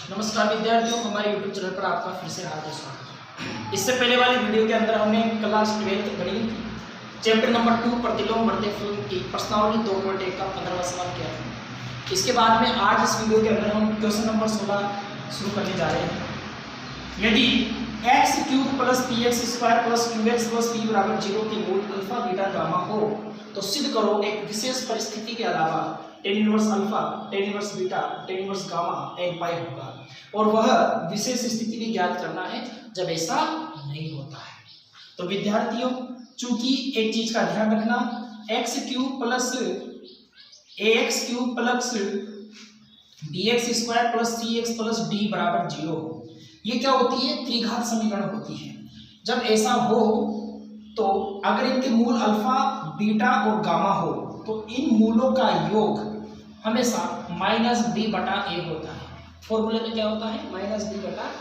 नमस्कार विद्यार्थियों, हमारे YouTube चैनल पर आपका फिर से हार्दिक स्वागत है। इससे पहले वाली वीडियो के अंदर हमने क्लास 12th गणित चैप्टर नंबर 2 प्रतिलोम बढ़ते फल की प्रश्नावली 2.1 का 15वां सवाल किया था। इसके बाद में आज इस वीडियो के अंदर हम क्वेश्चन नंबर 16 शुरू करने जा रहे हैं। यदि x³ + px² + qx + p बराबर 0 के मूल अल्फा बीटा गामा हो तो सिद्ध करो एक विशेष परिस्थिति के अलावा tan inverse alpha, tan inverse beta, tan inverse gamma n पाई होगा और वह विशेष स्थिति भी ज्ञात करना है जब ऐसा नहीं होता है। तो विद्यार्थियों, चूंकि एक चीज का ध्यान रखना, x³ + ax³ + bx² + cx + d बराबर 0 हो, ये क्या होती है? त्रिघात समीकरण होती है। जब ऐसा हो तो अगर इनके मूल अल्फा, बीटा और गामा हो तो इन मूलों का योग हमेशा -b/a होता है। फॉर्मूले में क्या होता है? -b/a होता है।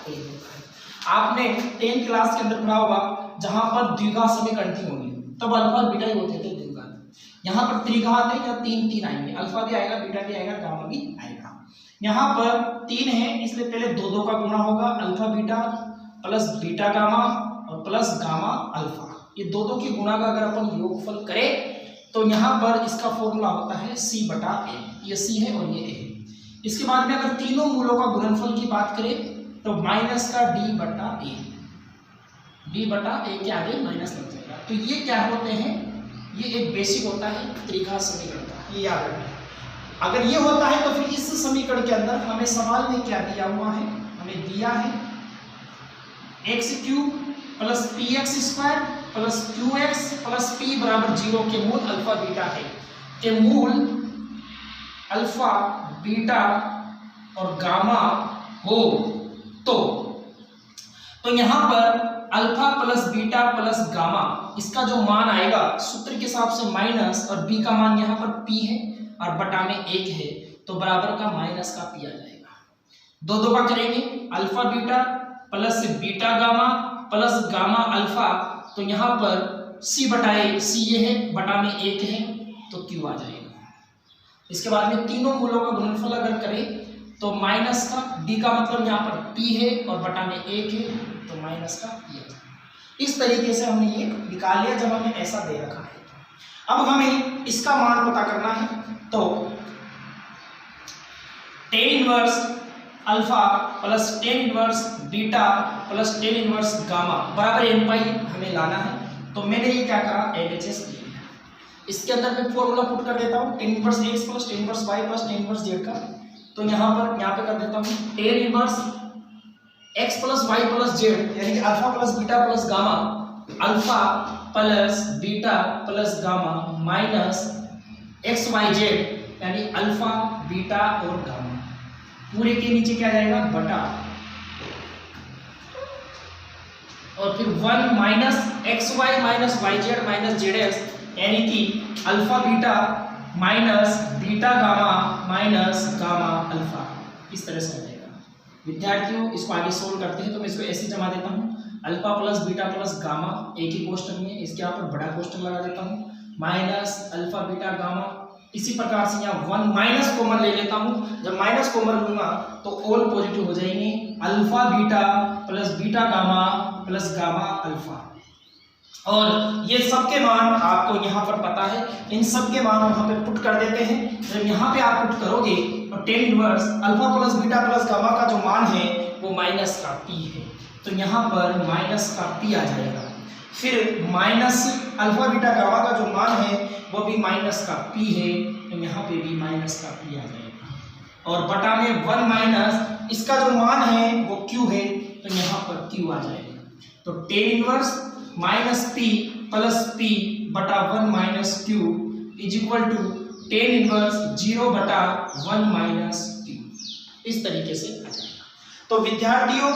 आपने 10th क्लास के अंदर पढ़ा होगा, जहां पर द्विघात समीकरण थी होंगी तब अल्फा और बीटा ही होते थे द्विघात। यहाँ पर त्रिघात है या तीन आएंगे, अल्फा भी आएगा, बीटा भी आएगा, गामा भी आएगा। यहाँ पर 3 है इसलिए पहले 2 का गुणा होगा, alpha beta plus beta gamma और प्लस गामा अल्फा। ये 2 के गुणा का अगर अपन योगफल करें तो यहाँ पर इसका फॉर्मूला होता है c/a। ये c है और ये a है। इसके बाद में अगर तीनों मूलों का गुणनफल की बात करें तो माइनस का d/a, d/a के आगे माइनस लग जाएगा। तो ये क्या होते हैं? ये एक बेसिक होता है त्रिघात समीकरण का, ये याद रखना। अगर ये होता है तो फिर इस समीकरण के अंदर हमें सवाल में क्या दिया हुआ है? हमें दिया है x³ + px² + qx + p बराबर 0 के मूल अल्फा बीटा है, के मूल अल्फा, बीटा और गामा हो तो यहाँ पर alpha plus beta plus gamma इसका जो मान आएगा सूत्र के हिसाब से माइनस, और b का मान यहाँ पर p है और बटा में 1 है तो बराबर का माइनस का p आ जाएगा। 2 का करेंगे, alpha beta plus beta gamma plus gamma alpha, तो यहाँ पर c/a ये है, बटा में 1 है तो q आ जाएगा। इसके बाद में तीनों मूलों का गुणनफल अगर करें तो माइनस का, d का मतलब यहाँ पर p है और बटा में 1 है तो माइनस का p आ जाएगा। इस तरीके से हमने ये निकाल लिया जब हमें ऐसा दे रखा है। अब हमें इसका मान पता करना है तो tan inverse alpha plus tan inverse beta plus tan inverse gamma बराबर n पाई हमें लाना है। तो मैंने ये क्या करा? LHS ले लिया। इसके अंदर मैं फॉर्मूला पुट कर देता हूँ tan inverse x + tan inverse y + tan inverse z का। तो यहाँ पे कर देता हूँ tan inverse x + y + z, यानी कि alpha plus beta plus gamma, alpha plus beta plus gamma minus xyz यानी अल्फा बीटा और गामा, पूरे के नीचे क्या जाएगा? बटा, और फिर 1 minus xy minus yz minus zs यानी कि alpha beta minus beta gamma minus gamma alpha. इस तरह से आ जाएगा। विद्यार्थियों, इसको आगे सोल्व करते हैं तो मैं इसको ऐसे जमा देता हूँ, alpha plus beta plus gamma एक ही क्वेश्चन में, इसके यहाँ पर बड़ा क्वेश्चन लगा देता हूँ, माइनस अल्फा बीटा गामा। इसी प्रकार से यहाँ 1 माइनस कॉमन ले लेता हूँ। जब माइनस कॉमन लूंगा तो ऑल पॉजिटिव हो जाएंगे, alpha beta plus beta gamma plus gamma alpha. और ये सबके मान आपको यहाँ पर पता है, इन सब के मान वहाँ पे पुट कर देते हैं। जब यहाँ पे आप पुट करोगे तो tan inverse alpha plus beta plus gamma का जो मान है वो माइनस का p है, तो यहाँ पर माइनस का p आ जाएगा। फिर माइनस अल्फा बीटा गामा का जो मान है वो भी माइनस का p है, तो यहाँ पे भी माइनस का p आ जाएगा। और बटा में 1 माइनस इसका जो मान है वो q है, तो यहाँ पर q आ जाएगा। तो tan inverse minus p plus p बटा 1 minus q is equal to tan inverse 0/1 minus q। इस तरीके से आ जाएगा। तो विद्यार्थियों,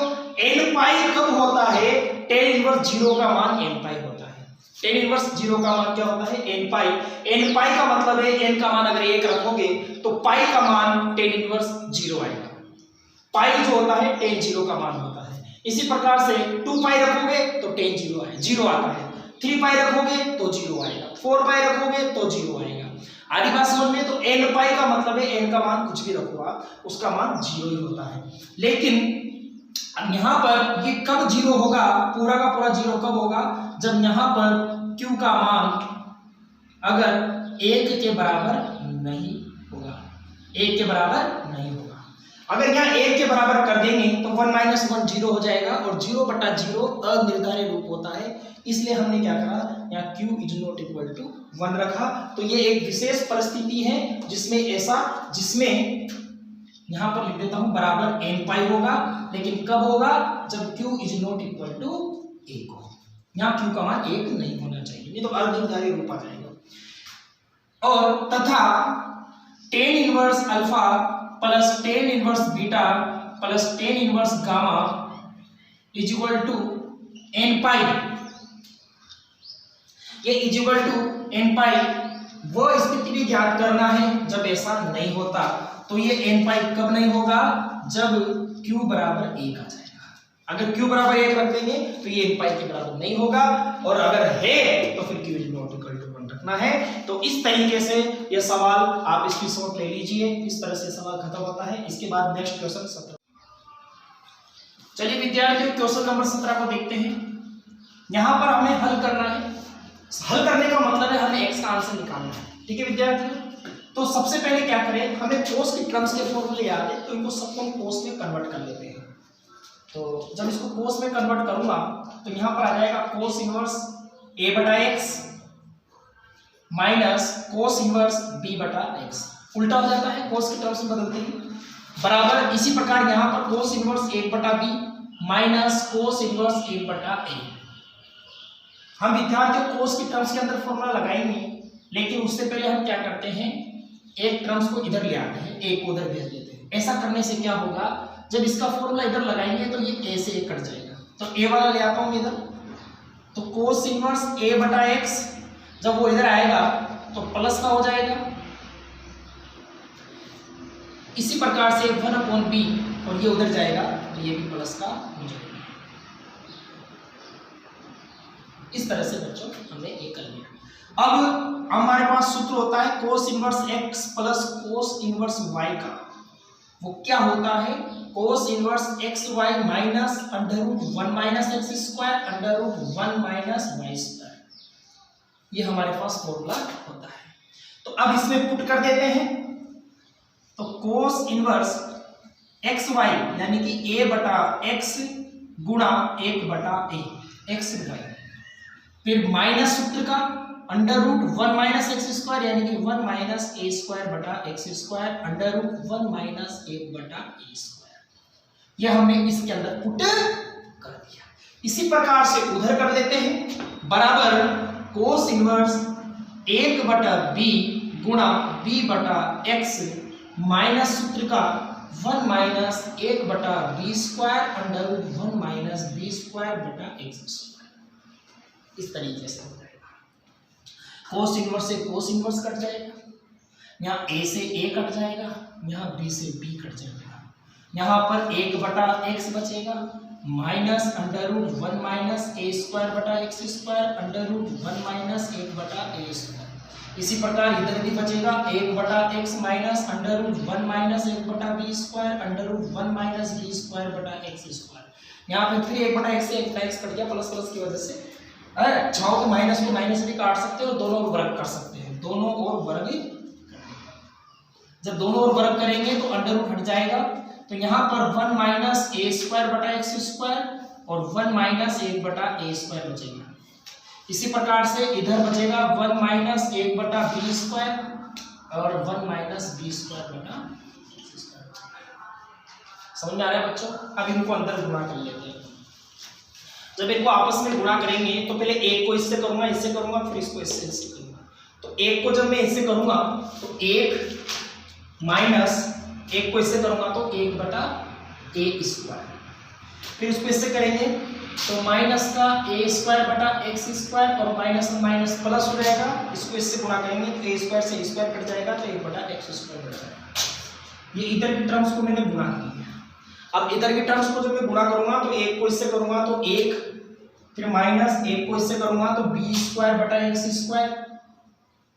n पाई कब होता है? tan इनवर्स 0 का मान n पाई होता है। tan इनवर्स 0 का मान क्या होता है? n पाई। n पाई का मतलब है n का मान अगर 1 रखोगे तो पाई का मान tan इनवर्स 0 आएगा। पाई जो होता है tan 0 का मान होता है। इसी प्रकार से 2 पाई रखोगे तो tan 0 आता है, 3 पाई रखोगे तो 0 आएगा, 4 पाई रखोगे तो 0 आएगा। आधी बात समझ में? तो n पाई का मतलब मतलब है n का मान कुछ भी रखो आप, उसका मान 0 ही होता है। लेकिन यहाँ पर ये कब 0 होगा, पूरा का पूरा 0 कब होगा, जब यहाँ पर q का मान अगर 1 के बराबर नहीं होगा, 1 के बराबर नहीं होगा। अगर यहाँ 1 के बराबर कर देंगे तो 1 माइनस 1 0 हो जाएगा, और 0/0 अनिर्धारित रूप होता है, इसलिए हमने क्या करा, यहाँ q is not equal to 1 रखा। तो ये एक विशेष परिस्थिति है जिसमें यहाँ पर लिख देता हूँ बराबर n पाई होगा, लेकिन कब होगा, जब q is not equal to 1 हो। यहाँ q का मान 1 नहीं होना चाहिए, ये तो अनिर्धारित रूप आ जाएगा। और तथा tan inverse alpha plus tan inverse beta plus tan inverse gamma is equal to n pi, ये is equal to n pi वो स्थिति भी ज्ञात करना है जब ऐसा नहीं होता। तो ये n पाई कब नहीं होगा, जब q बराबर 1 आ जाएगा। अगर q बराबर 1 रख देंगे तो ये n पाई के बराबर नहीं होगा, और अगर है तो फिर q is not equal to 1 रखना है। तो इस तरीके से ये सवाल आप स्क्रीनशॉट ले लीजिए, इस तरह से सवाल खत्म होता है। इसके बाद नेक्स्ट क्वेश्चन 17। चलिए विद्यार्थियों, क्वेश्चन नंबर 17 को देखते हैं। यहाँ पर हमें हल करना है, हल करने का मतलब है हमें x का आंसर निकालना है। ठीक है विद्यार्थियों, तो सबसे पहले क्या करें, हमें कोस के टर्म्स के फॉर्मूले याद है, तो इनको सबको हम कोस में कन्वर्ट कर लेते हैं। तो जब इसको कोस में कन्वर्ट करूंगा तो यहाँ पर आ जाएगा cos inverse a/x minus cos inverse b/x, उल्टा हो जाता है, कोस के टर्म्स में बदलते हैं, बराबर इसी प्रकार यहाँ पर cos inverse 1/b minus cos inverse 1/a। हम विद्यार्थियों कोस के टर्म्स के अंदर फॉर्मूला लगाएंगे, लेकिन उससे पहले हम क्या करते हैं, एक टर्म्स को इधर ले आते हैं, एक को उधर भेज देते हैं। ऐसा करने से क्या होगा, जब इसका फॉर्मूला इधर लगाएंगे तो ये a से a कट जाएगा। तो a वाला ले आता हूं इधर, तो कोस इनवर्स a/x जब वो इधर आएगा तो प्लस का हो जाएगा। इसी प्रकार से 1/b, और ये उधर जाएगा तो ये भी प्लस का हो जाएगा। इस तरह से बच्चों हमने ये कर लिया। अब हमारे पास सूत्र होता है cos inverse x plus cos inverse y का, वो क्या होता है, cos inverse xy minus √1 minus x square √1 minus y square, ये हमारे पास फॉर्मूला होता है। तो अब इसमें पुट कर देते हैं, तो कोस इनवर्स xy यानी कि a/x गुणा 1/a xy, फिर माइनस सूत्र का √1 माइनस x स्क्वायर यानी कि 1 minus a square x square √1 minus 1/a square, यह हमने इसके अंदर पुट कर दिया। इसी प्रकार से उधर कर देते हैं, बराबर कोस इनवर्स 1/b गुणा b/x माइनस सूत्र का 1 minus 1/b square √1 minus b square x square. इस तरीके से हो जाएगा, कोस इनवर्स से कोस इनवर्स कट जाएगा, यहाँ a से a कट जाएगा, यहाँ b से b कट जाएगा, यहाँ पर 1/x बचेगा minus √1 minus a square x square √1 minus 1/a square. इसी प्रकार इधर भी बचेगा 1/x minus √1 minus 1/b square √1 minus b square x square. यहाँ पे फिर 1/x से 1/x कट गया प्लस प्लस की वजह से, छाओ तो माइनस में माइनस भी काट सकते हो, दोनों ओर वर्ग कर सकते हैं, दोनों ओर वर्ग। जब दोनों ओर वर्ग करेंगे तो अंडर रूट हट जाएगा, तो यहाँ पर 1 minus a square x square और 1 माइनस 1/a स्क्वायर बचेगा। इसी प्रकार से इधर बचेगा 1 माइनस 1/b स्क्वायर और 1 माइनस b स्क्वायर। समझ में आ रहा है बच्चों? अब इनको अंदर गुणा कर लेते हैं। जब इनको आपस में गुणा करेंगे तो पहले एक को इससे करूंगा, इससे करूंगा, फिर इसको इससे करूंगा। तो एक को जब मैं इससे करूंगा तो 1 माइनस 1 को इससे करूंगा तो 1/a स्क्वायर, फिर इसको इससे करेंगे तो माइनस का a स्क्वायर x स्क्वायर और माइनस माइनस प्लस हो जाएगा। इसको इससे गुणा करेंगे तो a स्क्वायर से स्क्वायर कट जाएगा तो 1/x स्क्वायर बच जाएगा। ये इधर की टर्म्स को मैंने गुणा कर दिया। अब इधर की टर्म्स को जब मैं गुणा करूंगा तो 1 को इससे करूंगा तो 1, फिर माइनस 1 को इससे करूंगा तो b स्क्वायर x स्क्वायर,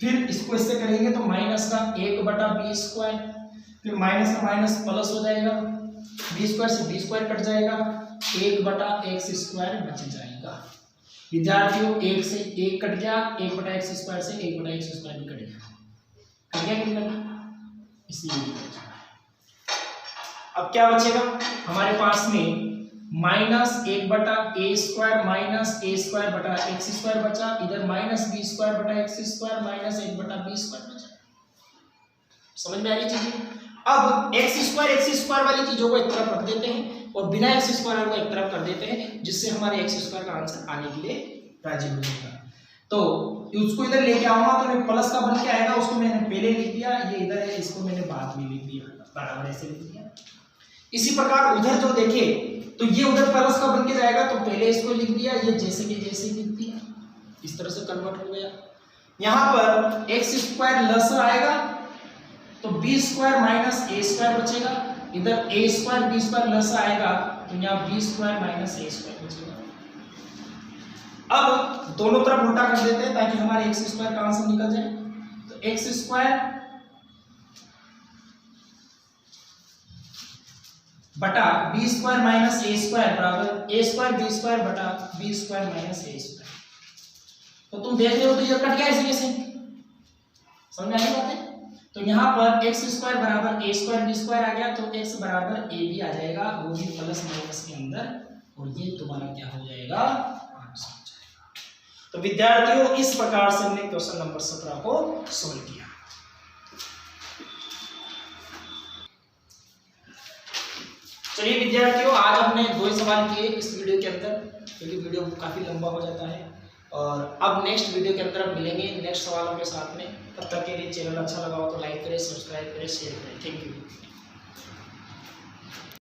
फिर इसको इससे करेंगे तो माइनस का 1/b², फिर माइनस का माइनस प्लस हो जाएगा, b² से b² कट जाएगा, 1/x² बच जाएगा। विद्यार्थियों 1 से 1 कट गया, 1/x² से 1/x² भी कट गया, कट गया कि नहीं कटा, इसलिए भी कट जाना है। अब क्या बचेगा हमारे पास में -1/a² माइनस a²/x² बचा, इधर -b²/x² माइनस 1/b² बचा। समझ में आ रही चीजें। अब x² वाली चीजों को एक तरफ रख देते हैं और बिना x² को एक तरफ कर देते हैं, जिससे हमारे x² का आंसर आने के लिए राजी हो जाएगा। तो उसको इधर लेके आऊंगा तो मैं प्लस का बन के आएगा, उसको मैंने पहले लिख दिया, ये इधर है, इसको मैंने बाद में लिख दिया, बराबर ऐसे लिख दिया। इसी प्रकार उधर जो देखे तो ये उधर प्लस का बन के जाएगा, तो पहले इसको लिख दिया, ये जैसे कि जैसे लिख दिया, इस तरह से कन्वर्ट हो गया। यहाँ पर x² लस आएगा तो b² माइनस a² बचेगा, इधर a² b² लस आएगा तो यहाँ b² माइनस a² बचेगा। अब दोनों तरफ उल्टा कर देते हैं ताकि हमारे x² का आंसर निकल जाए। तो x² बटा b² माइनस a² बराबर a² b² बटा b² माइनस a²। तो तुम देख रहे हो तो ये कट गया ऐसे कैसे, समझ में आ रही बात है। तो यहाँ पर x² बराबर a² b² आ गया, तो x बराबर a भी आ जाएगा, वो भी प्लस माइनस के अंदर, और ये तुम्हारा क्या हो जाएगा, आंसर हो जाएगा। तो विद्यार्थियों इस प्रकार से हमने क्वेश्चन नंबर 17 को सोल्व किया। चलिए विद्यार्थियों, आज हमने 2 सवाल किए इस वीडियो के अंदर, क्योंकि वीडियो काफी लंबा हो जाता है। और अब नेक्स्ट वीडियो के अंदर हम मिलेंगे नेक्स्ट सवालों के साथ में। तब तक के लिए चैनल अच्छा लगा हो तो लाइक करें, सब्सक्राइब करें, शेयर करें। Thank you.